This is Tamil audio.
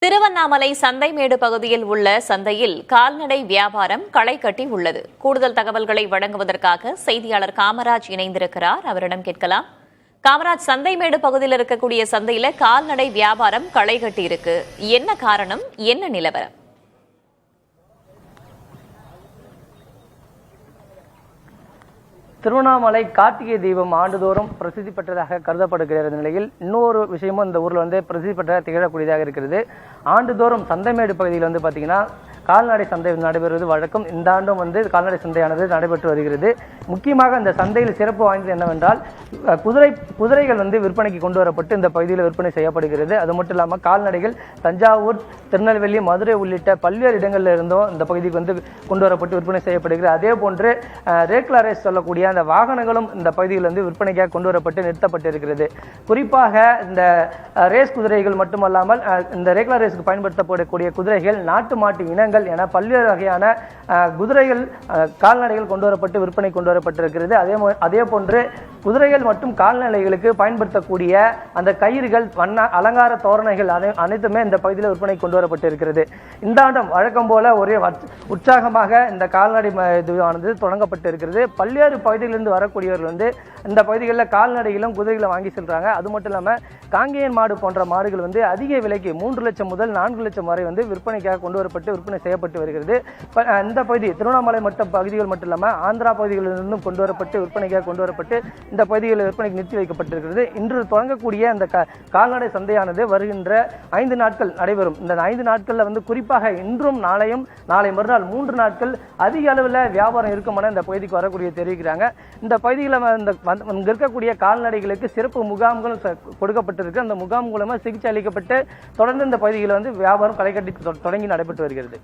திருவண்ணாமலை சந்தைமேடு பகுதியில் உள்ள சந்தையில் கால்நடை வியாபாரம் களை கட்டி உள்ளது. கூடுதல் தகவல்களை வழங்குவதற்காக செய்தியாளர் காமராஜ் இணைந்திருக்கிறார். அவரிடம் கேட்கலாம். காமராஜ், சந்தைமேடு பகுதியில் இருக்கக்கூடிய சந்தையில கால்நடை வியாபாரம் களை கட்டி இருக்கு. என்ன காரணம், என்ன நிலவரம்? திருவண்ணாமலை கார்த்திகை தீபம் ஆண்டுதோறும் பிரசித்தி பெற்றதாக கருதப்படுகிற நிலையில் இன்னொரு விஷயமும் இந்த ஊரில் பிரசித்தி பெற்றதாக திகழக்கூடியதாக இருக்கிறது. ஆண்டுதோறும் சந்தைமேடு பகுதியில் பார்த்தீங்கன்னா கால்நடை சந்தை நடைபெறுவது வழக்கம். இந்த ஆண்டும் கால்நடை சந்தையானது நடைபெற்று வருகிறது. முக்கியமாக இந்த சந்தையில் சிறப்பு வாய்ந்தது என்னவென்றால் குதிரைகள் விற்பனைக்கு கொண்டு வரப்பட்டு இந்த பகுதியில் விற்பனை செய்யப்படுகிறது. அது மட்டும் இல்லாமல் கால்நடைகள் தஞ்சாவூர், திருநெல்வேலி, மதுரை உள்ளிட்ட பல்வேறு இடங்களில் இருந்தும் இந்த பகுதிக்கு கொண்டு வரப்பட்டு விற்பனை செய்யப்படுகிறது. அதே போன்று ரேக்லா ரேஸ் சொல்லக்கூடிய அந்த வாகனங்களும் இந்த பகுதியில் விற்பனைக்காக கொண்டு வரப்பட்டு நிறுத்தப்பட்டிருக்கிறது. குறிப்பாக இந்த ரேஸ் குதிரைகள் மட்டுமல்லாமல் இந்த ரேக்லா ரேஸுக்கு பயன்படுத்தப்படக்கூடிய குதிரைகள் நாட்டு மாட்டு இனங்கள் என பல்வேறு வகையான குதிரைகள், கால்நடைகள் கொண்டு வரப்பட்டு விற்பனை கொண்டு வரப்பட்டிருக்கிறது. அதே போன்று குதிரைகள் மற்றும் கால்நடைகளுக்கு பயன்படுத்தக்கூடிய அந்த கயிறுகள், அலங்கார தோரணைகள் அனைத்துமே இந்த பகுதியில் விற்பனை கொண்டு வரப்பட்டிருக்கிறது. இந்த ஆண்டும் வழக்கம் போல ஒரே உற்சாகமாக இந்த கால்நடை இதுவானது தொடங்கப்பட்டிருக்கிறது. பல்வேறு பகுதிகளிலிருந்து வரக்கூடியவர்கள் இந்த பகுதிகளில் கால்நடைகளும் குதிரைகளும் வாங்கி செல்றாங்க. அது மட்டும் இல்லாமல் காங்கேயன் மாடு போன்ற மாடுகள் அதிக விலைக்கு 3 லட்சம் முதல் 4 லட்சம் வரை விற்பனைக்காக கொண்டு வரப்பட்டு விற்பனை செய்யப்பட்டு வருகிறது. இந்த பகுதி திருவண்ணாமலை பகுதிகள் மட்டும் இல்லாமல் ஆந்திரா பகுதிகளிலிருந்தும் கொண்டு வரப்பட்டு விற்பனைக்காக கொண்டு வரப்பட்டு இந்த பகுதிகளில் விற்பனைக்கு நிறுத்தி வைக்கப்பட்டிருக்கிறது. இன்று தொடங்கக்கூடிய இந்த கால்நடை சந்தையானது வருகின்ற 5 நாட்கள் நடைபெறும். இந்த 5 நாட்களில் குறிப்பாக இன்றும் நாளையும் நாளை மறுநாள் 3 நாட்கள் அதிக அளவில் வியாபாரம் இருக்கும் என இந்த பகுதிக்கு வரக்கூடிய தெரிவிக்கிறாங்க. இந்த பகுதியில் இங்க இருக்கக்கூடிய கால்நடைகளுக்கு சிறப்பு முகாம்கள் கொடுக்கப்பட்டிருக்கு. அந்த முகாம் மூலமாக சிகிச்சை அளிக்கப்பட்டு தொடர்ந்து இந்த பகுதியில் வியாபாரம் களை கட்டி தொடங்கி நடைபெற்று வருகிறது.